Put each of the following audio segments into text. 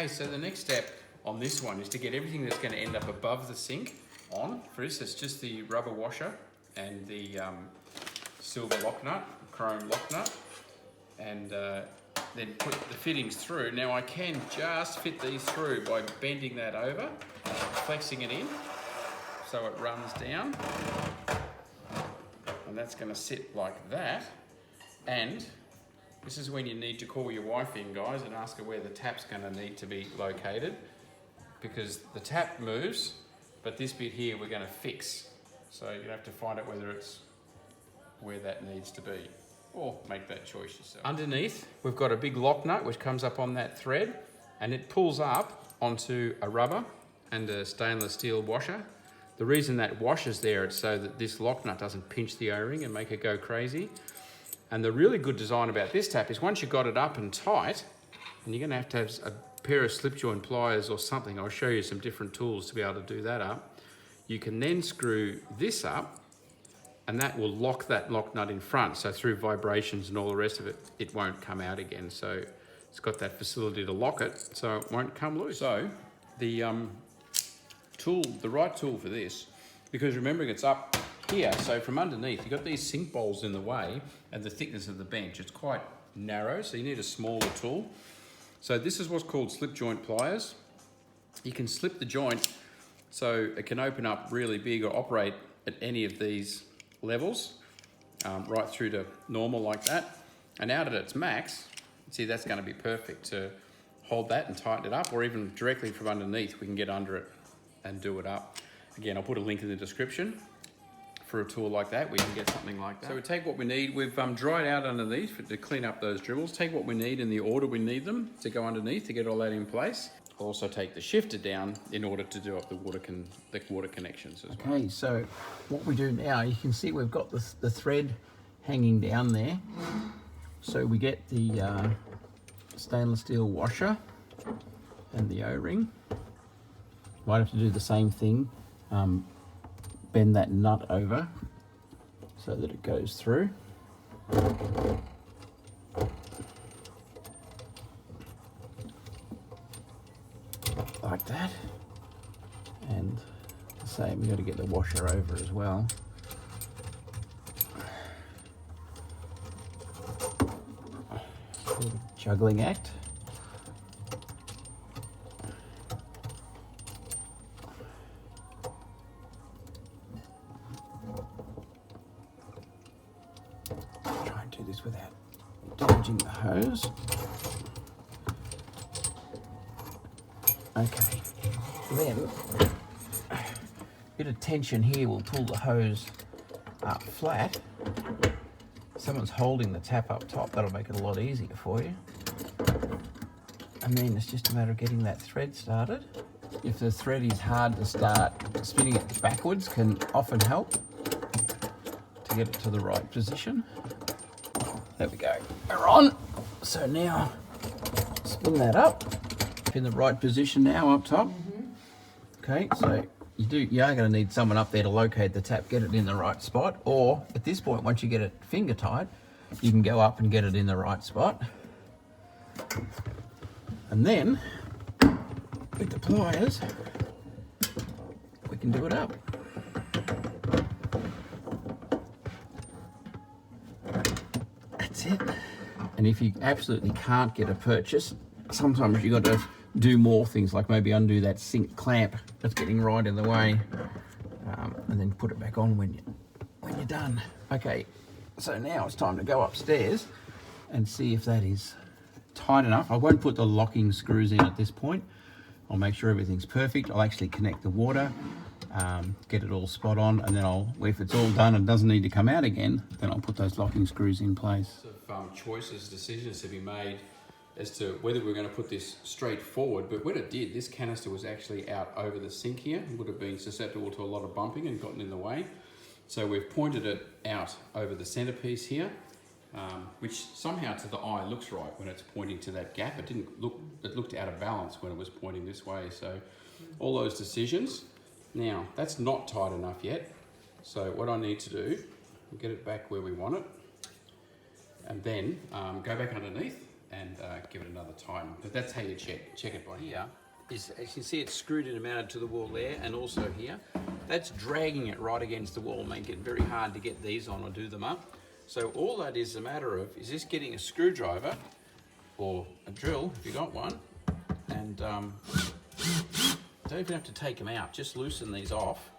Okay, so the next step on this one is to get everything that's going to end up above the sink on. For this, it's just the rubber washer and the silver lock nut, chrome lock nut, and then put the fittings through. Now I can just fit these through by bending that over, flexing it in so it runs down, and that's going to sit like that. And this is when you need to call your wife in, guys, and ask her where the tap's going to need to be located, because the tap moves, but this bit here we're going to fix. So you have to find out whether it's where that needs to be, or make that choice yourself. Underneath, we've got a big lock nut which comes up on that thread, and it pulls up onto a rubber and a stainless steel washer. The reason that washer's there, it's so that this lock nut doesn't pinch the O-ring and make it go crazy. And the really good design about this tap is once you've got it up and tight, and you're going to have a pair of slip joint pliers or something, I'll show you some different tools to be able to do that up. You can then screw this up, and that will lock that lock nut in front. So through vibrations and all the rest of it, it won't come out again. So it's got that facility to lock it, so it won't come loose. So the right tool for this, because remembering it's up here, so from underneath, you've got these sink bowls in the way and the thickness of the bench. It's quite narrow, so you need a smaller tool. So this is what's called slip joint pliers. You can slip the joint so it can open up really big or operate at any of these levels, right through to normal like that. And out at its max, see, that's going to be perfect to hold that and tighten it up, or even directly from underneath, we can get under it and do it up. Again, I'll put a link in the description for a tool like that, where you can get something like that. So we take what we need. We've dried out underneath to clean up those dribbles. Take what we need in the order we need them to go underneath to get all that in place. I'll also take the shifter down in order to do up the water connections as well. Okay, so what we do now, you can see we've got the thread hanging down there. So we get the stainless steel washer and the O-ring. Might have to do the same thing. Bend that nut over so that it goes through. Like that. And the same, we've got to get the washer over as well. Juggling act. Try and do this without damaging the hose. Okay, then a bit of tension here will pull the hose up flat. Someone's holding the tap up top, that'll make it a lot easier for you. And then it's just a matter of getting that thread started. If the thread is hard to start, spinning it backwards can often help to get it to the right position. There we go, we're on. So now spin that up. In the right position now up top. Okay, so you are going to need someone up there to locate the tap, get it in the right spot, or at this point, once you get it finger tight, you can go up and get it in the right spot. And then with the pliers we can do it up. That's it. And if you absolutely can't get a purchase, sometimes you've got to do more things, like maybe undo that sink clamp that's getting right in the way, and then put it back on when you're done. Okay, so now it's time to go upstairs and see if that is tight enough. I won't put the locking screws in at this point. I'll make sure everything's perfect. I'll actually connect the water, get it all spot on, and then if it's all done and doesn't need to come out again, then I'll put those locking screws in place. Choices, decisions to be made as to whether we're going to put this straight forward, but when it did, this canister was actually out over the sink here. It would have been susceptible to a lot of bumping and gotten in the way. So we've pointed it out over the centerpiece here, which somehow to the eye looks right when it's pointing to that gap. It looked out of balance when it was pointing this way. So all those decisions. Now, that's not tight enough yet. So what I need to do, get it back where we want it, and then go back underneath and give it another tighten. But that's how you check it by here. As you can see, it's screwed in and mounted to the wall there, and also here. That's dragging it right against the wall, making it very hard to get these on or do them up. So all that is a matter of is just getting a screwdriver or a drill, if you got one, and don't even have to take them out, just loosen these off.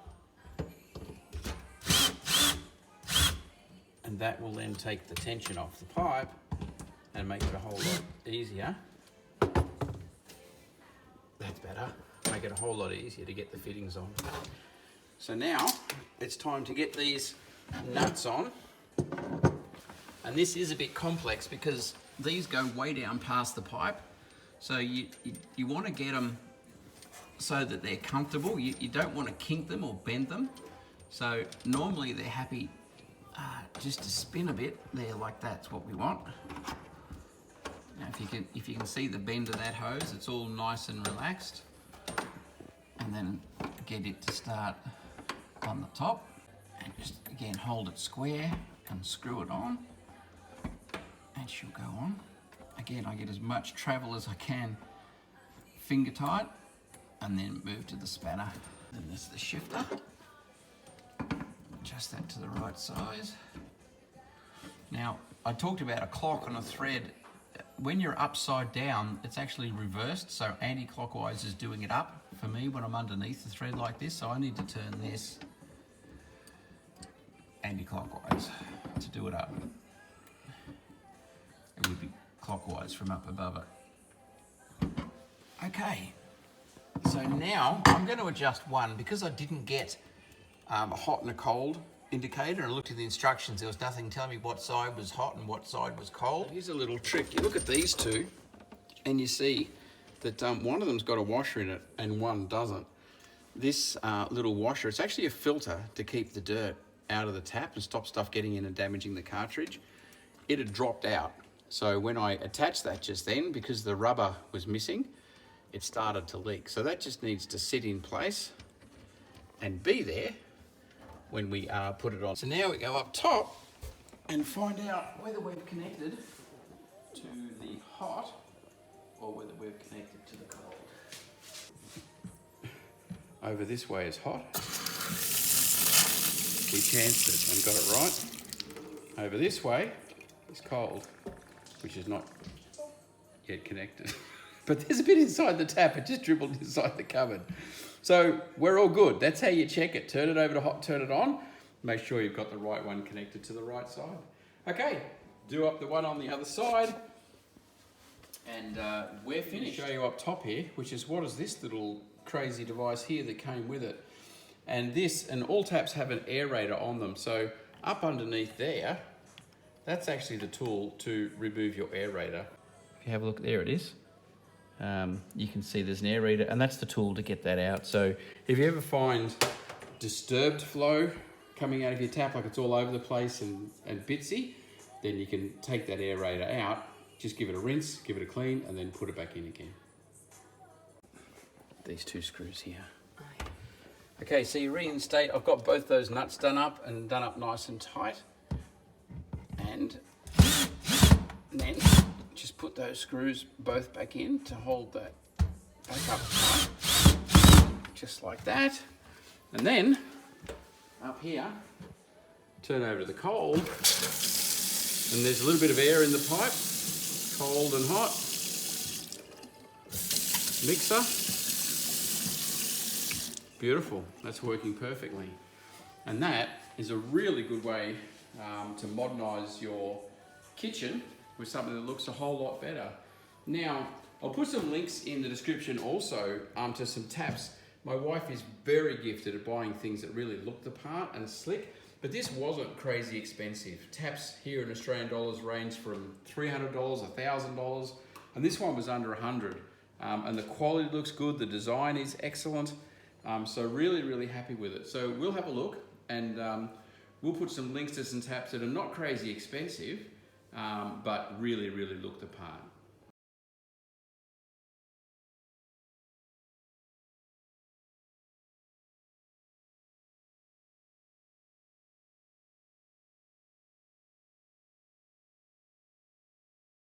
And that will then take the tension off the pipe and make it a whole lot easier. That's better. Make it a whole lot easier to get the fittings on. So now it's time to get these nuts on. And this is a bit complex because these go way down past the pipe. So you want to get them so that they're comfortable. You don't want to kink them or bend them. So normally they're happy just to spin a bit there, like that's what we want. Now if you can see the bend of that hose, it's all nice and relaxed. And then get it to start on the top, and just again hold it square and screw it on, and she'll go on. Again, I get as much travel as I can finger tight, and then move to the spanner. Then there's the shifter. Adjust that to the right size. Now, I talked about a clock on a thread. When you're upside down, it's actually reversed, so anti-clockwise is doing it up for me when I'm underneath the thread like this, so I need to turn this anti-clockwise to do it up. It would be clockwise from up above it. Okay, so now I'm going to adjust one because I didn't get a hot and a cold indicator, and I looked at the instructions. There was nothing telling me what side was hot and what side was cold. Here's a little trick. You look at these two and you see that one of them's got a washer in it and one doesn't. This little washer, it's actually a filter to keep the dirt out of the tap and stop stuff getting in and damaging the cartridge. It had dropped out. So when I attached that just then, because the rubber was missing, it started to leak. So that just needs to sit in place and be there when we put it on. So now we go up top and find out whether we've connected to the hot or whether we've connected to the cold. Over this way is hot. We chanced it and got it right. Over this way is cold, which is not yet connected. But there's a bit inside the tap, it just dribbled inside the cupboard. So we're all good. That's how you check it. Turn it over to hot, turn it on. Make sure you've got the right one connected to the right side. Okay, do up the one on the other side. And we're finished. I'll show you up top here, which is what is this little crazy device here that came with it. And this, and all taps have an aerator on them. So up underneath there, that's actually the tool to remove your aerator. If you have a look, there it is. You can see there's an aerator, and that's the tool to get that out. So if you ever find disturbed flow coming out of your tap, like it's all over the place and bitsy, then you can take that aerator out, just give it a rinse, give it a clean, and then put it back in again. These two screws here. Okay, so you reinstate. I've got both those nuts done up nice and tight. And then just put those screws both back in to hold that back up tight, just like that. And then up here, turn over to the cold, and there's a little bit of air in the pipe, cold and hot. Mixer. Beautiful, that's working perfectly. And that is a really good way to modernise your kitchen with something that looks a whole lot better. Now, I'll put some links in the description also to some taps. My wife is very gifted at buying things that really look the part and slick, but this wasn't crazy expensive. Taps here in Australian dollars range from $300, $1,000, and this one was under 100. And the quality looks good, the design is excellent. So really, really happy with it. So we'll have a look, and we'll put some links to some taps that are not crazy expensive, but really, really look the part.